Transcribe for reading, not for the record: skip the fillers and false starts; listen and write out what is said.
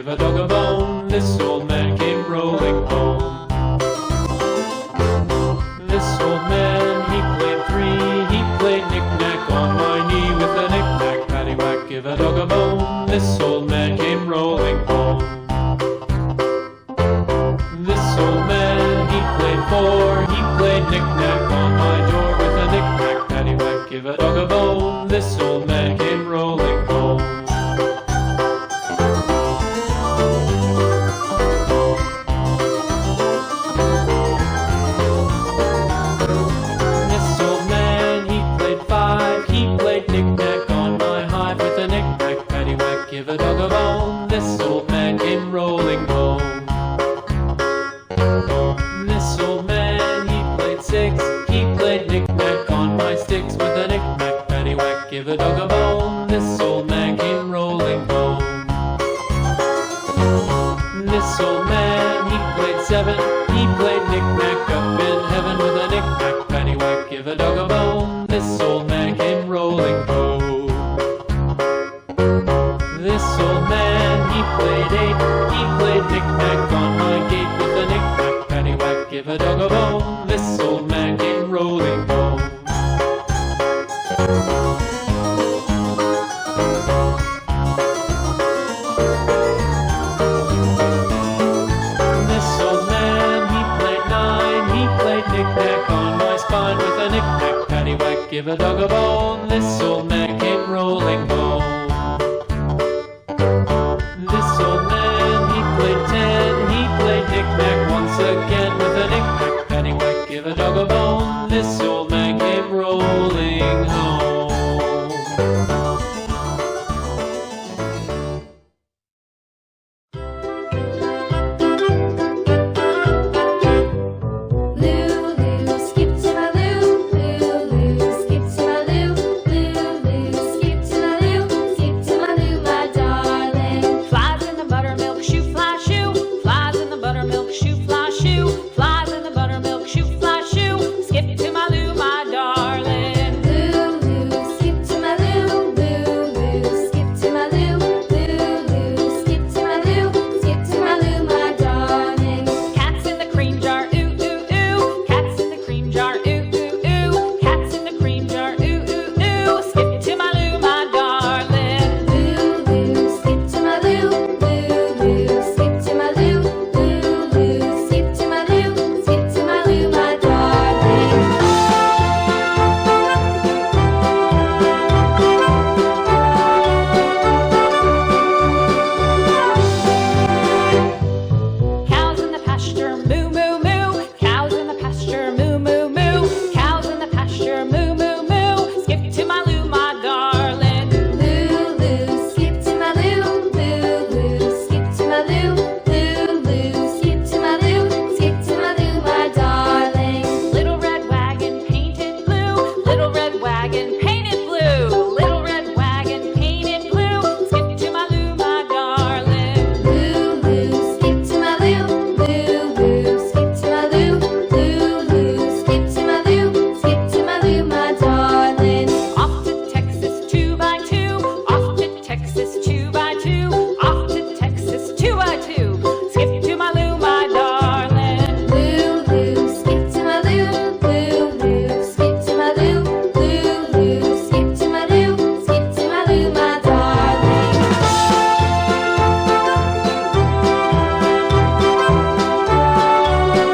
give a dog a bone. This old man came rolling home. This old man, he played three. He played knick-knack on my knee with a knick-knack, paddywhack, give a dog a bone. This old man came rolling home. This old man, he played four. He played knick-knack on my door with a knick-knack, paddywhack, give a dog a bone. This old man came rolling home. This old man, he played five. He played knick-knack on my hive with a knick-knack, paddywhack, give a dog a bone. This old man came rolling home. This old man, he played six. He played knick-knack on my sticks with a knick-knack, paddywhack, give a dog a bone. This old man came rolling home. This old man, he played seven. He played knick-knack up in heaven with a knick-knack, paddywhack, give a dog a bone. This old man came rolling home. This old man, he played eight. He played knick-knack on my gate with a knick-knack, paddywhack, give a dog a bone. This old man came rolling home. This old man, he played nine. He played knick-knack on my spine with a knick-knack, paddywhack, give a dog a bone. This old man came rolling home.